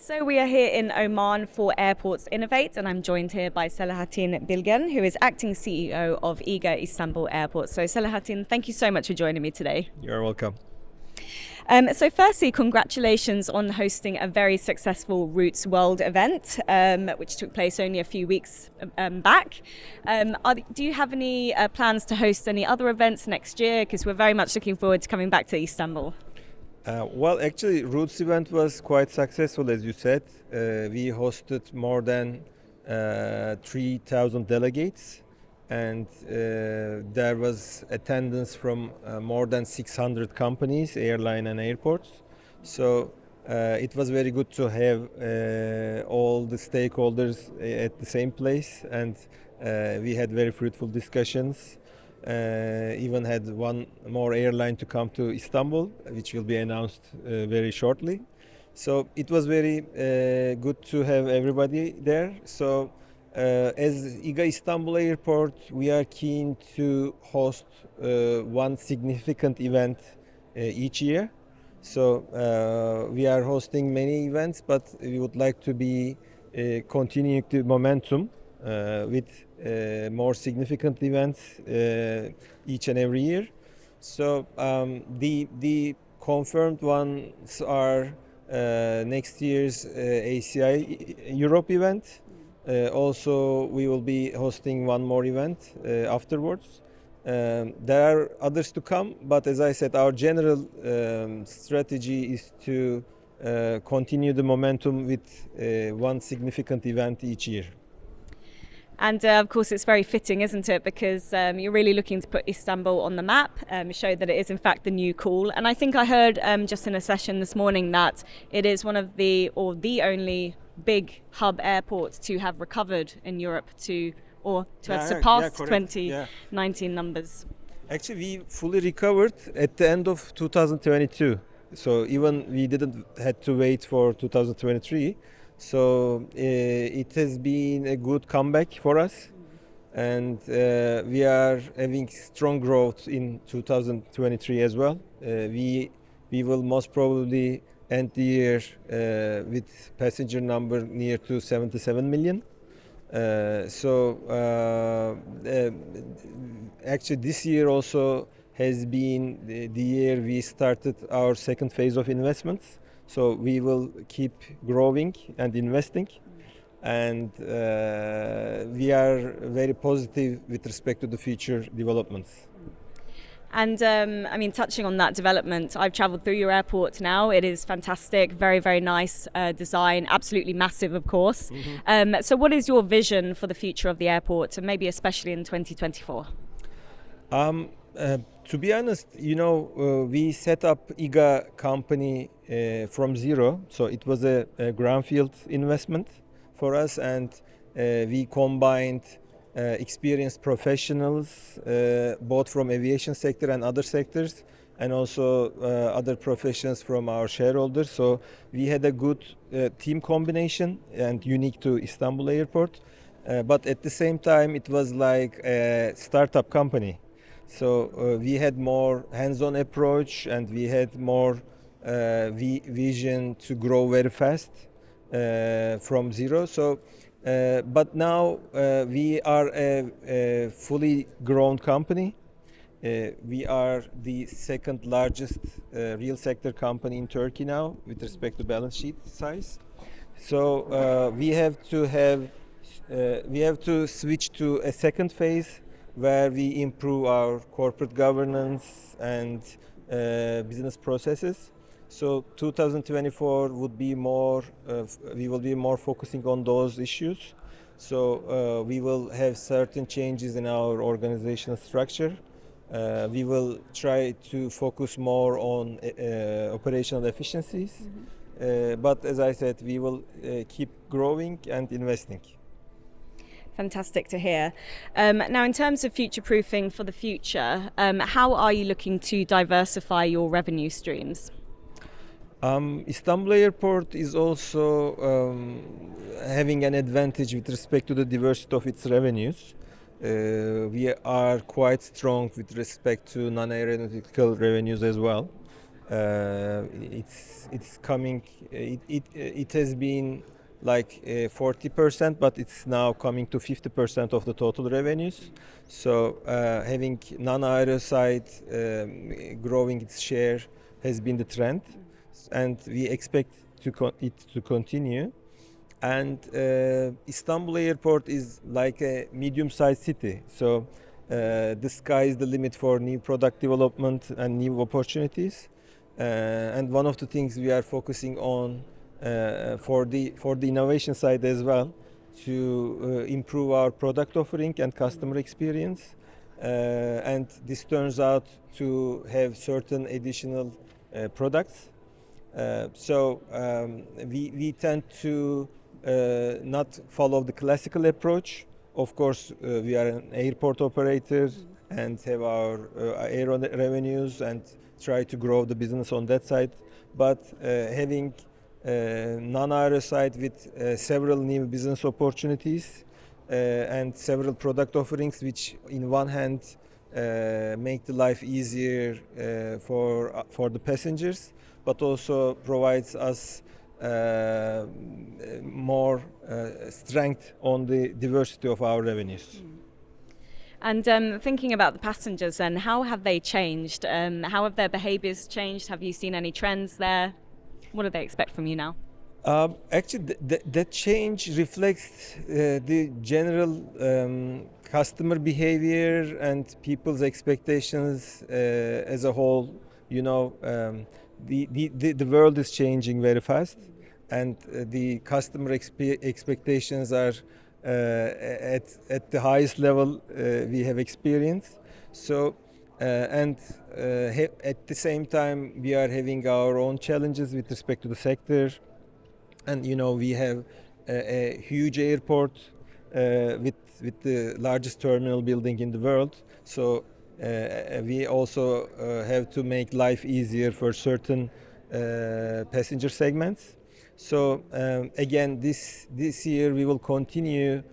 So we are here in Oman for Airports Innovate, and I'm joined here by Selahattin Bilgen, who is acting CEO of İGA Istanbul Airport. So Selahattin, thank you so much for joining me today. You're welcome. So firstly, congratulations on hosting a very successful Roots World event, which took place only a few weeks back. Do you have any plans to host any other events next year? Because we're very much looking forward to coming back to Istanbul. Well, actually, Roots event was quite successful, as you said. We hosted more than 3,000 delegates, and there was attendance from more than 600 companies, airline and airports. So it was very good to have all the stakeholders at the same place, and we had very fruitful discussions. Even had one more airline to come to Istanbul, which will be announced very shortly. So it was very good to have everybody there. So as İGA İstanbul Airport, we are keen to host one significant event each year. So we are hosting many events, but we would like to be continuing the momentum with more significant events each and every year. So the confirmed ones are next year's ACI Europe event. Also, we will be hosting one more event afterwards. There are others to come, but as I said, our general strategy is to continue the momentum with one significant event each year. And of course, it's very fitting, isn't it? Because you're really looking to put Istanbul on the map, show that it is in fact the new cool. And I think I heard just in a session this morning that it is one of the only big hub airports to have recovered in Europe to have surpassed 2019 numbers. Actually, we fully recovered at the end of 2022. So even we didn't had to wait for 2023. So it has been a good comeback for us, and we are having strong growth in 2023 as well. We will most probably end the year with passenger number near to 77 million. Actually this year also has been the year we started our second phase of investments. So we will keep growing and investing, and we are very positive with respect to the future developments. And I mean, touching on that development, I've traveled through your airport now. It is fantastic, very, very nice design, absolutely massive, of course. Mm-hmm. So what is your vision for the future of the airport, and maybe especially in 2024? To be honest, we set up İGA company from zero. So it was a greenfield investment for us, and we combined experienced professionals, both from aviation sector and other sectors, and also other professions from our shareholders. So we had a good team combination and unique to Istanbul Airport. But at the same time, it was like a startup company. So we had more hands-on approach, and we had more vision to grow very fast from zero. So, but now we are a fully grown company. We are the second largest real sector company in Turkey now with respect to balance sheet size. So we have to switch to a second phase where we improve our corporate governance and business processes. So 2024 would be more, we will be more focusing on those issues. So we will have certain changes in our organizational structure. We will try to focus more on operational efficiencies. Mm-hmm. But as I said, we will keep growing and investing. Fantastic to hear. Now, in terms of future-proofing for the future, how are you looking to diversify your revenue streams? Istanbul Airport is also having an advantage with respect to the diversity of its revenues. We are quite strong with respect to non-aeronautical revenues as well. It's coming. It has been like 40%, but it's now coming to 50% of the total revenues. So having non-aero side growing its share has been the trend, and we expect it to continue. And Istanbul Airport is like a medium-sized city, so the sky is the limit for new product development and new opportunities. And one of the things we are focusing on for the innovation side as well, to improve our product offering and customer experience. And this turns out to have certain additional products. We tend to not follow the classical approach. Of course, we are an airport operator and have our air revenues and try to grow the business on that side. But having non-aero side with several new business opportunities and several product offerings, which in one hand make the life easier for the passengers, but also provides us more strength on the diversity of our revenues. And thinking about the passengers, then, how have they changed? How have their behaviours changed? Have you seen any trends there? What do they expect from you now? Actually, that change reflects the general customer behavior and people's expectations as a whole. You know, the world is changing very fast, and the customer expectations are at the highest level we have experienced. So, at the same time, we are having our own challenges with respect to the sector. And you know, we have a huge airport with the largest terminal building in the world. So we also have to make life easier for certain passenger segments. So again, this year we will continue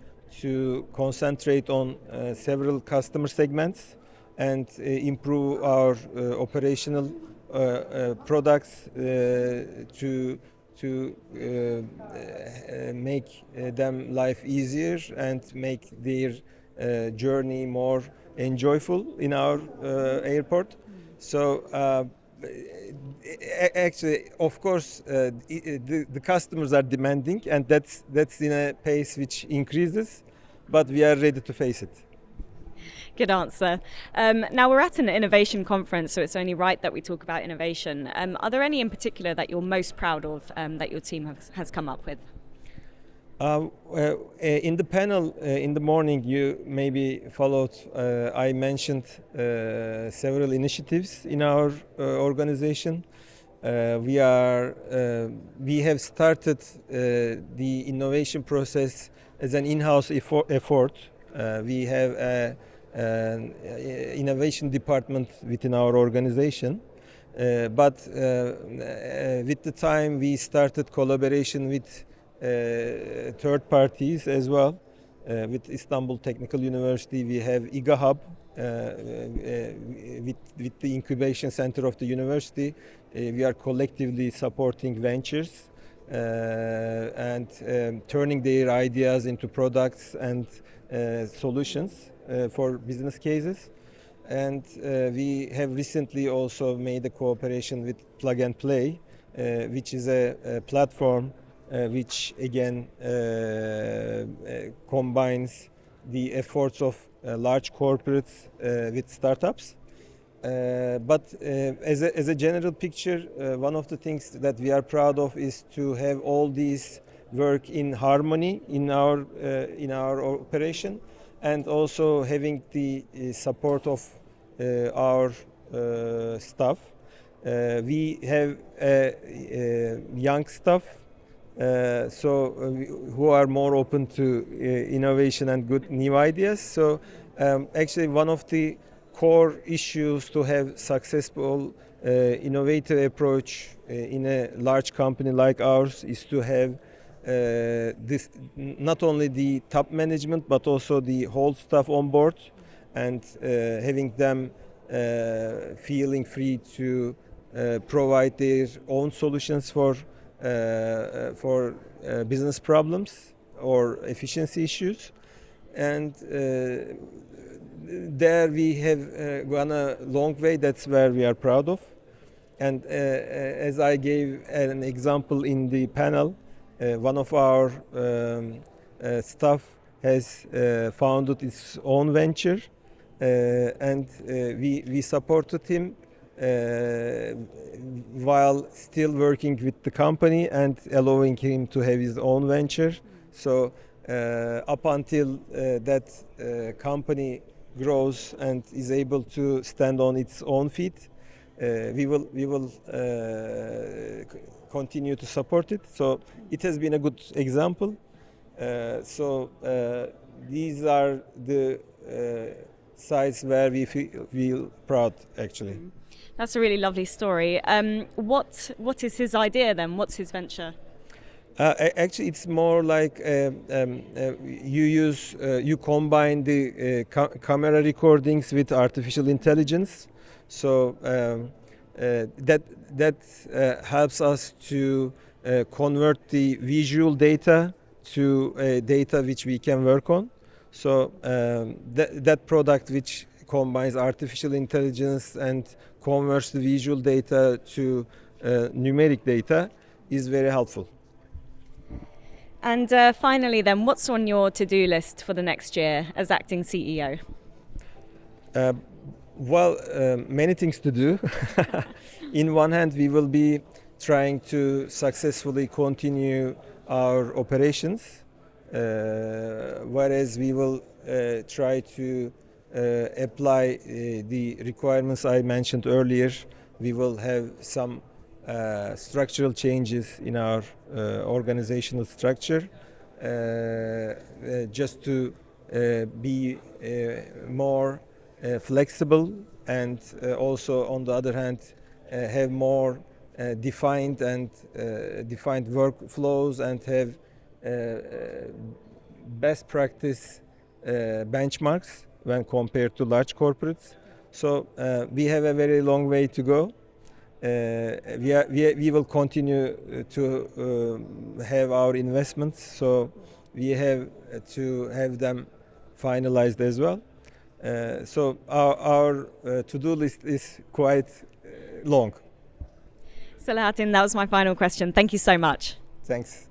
to concentrate on several customer segments and improve our operational products to make them life easier and make their journey more enjoyable in our airport. So actually, of course, the customers are demanding, and that's in a pace which increases, but we are ready to face it. Good answer. Now, we're at an innovation conference, so it's only right that we talk about innovation. Are there any in particular that you're most proud of that your team has come up with? In the panel in the morning, you maybe followed, I mentioned several initiatives in our organization. We have started the innovation process as an in-house effort. We have an innovation department within our organization, but with the time we started collaboration with third parties as well. With Istanbul Technical University, we have İGA Hub with the incubation center of the university. We are collectively supporting ventures and turning their ideas into products and solutions for business cases. And we have recently also made a cooperation with Plug and Play, which is a platform which again combines the efforts of large corporates with startups. But as a general picture, one of the things that we are proud of is to have all these work in harmony in our operation, and also having the support of our staff. We have young staff, who are more open to innovation and good new ideas. So actually, one of the core issues to have successful innovative approach in a large company like ours is to have this, not only the top management but also the whole staff on board, and having them feeling free to provide their own solutions for business problems or efficiency issues. And there we have gone a long way. That's where we are proud of. And as I gave an example in the panel, one of our staff has founded its own venture, and we supported him while still working with the company and allowing him to have his own venture. So up until that company grows and is able to stand on its own feet, we will continue to support it. So it has been a good example. So these are the sites where we feel proud, actually. That's a really lovely story. What is his idea then? What's his venture? Actually, it's more like you combine the camera recordings with artificial intelligence. So that helps us to convert the visual data to data which we can work on. So that product which combines artificial intelligence and converts the visual data to numeric data is very helpful. And finally then, what's on your to-do list for the next year as acting CEO? Many things to do. In one hand, we will be trying to successfully continue our operations, whereas we will try to apply the requirements I mentioned earlier. We will have some structural changes in our organizational structure just to be more flexible, and also on the other hand have more defined workflows and have best practice benchmarks when compared to large corporates. So we have a very long way to go. We will continue to have our investments, so we have to have them finalized as well. So our to-do list is quite long. Selahattin, that was my final question. Thank you so much. Thanks.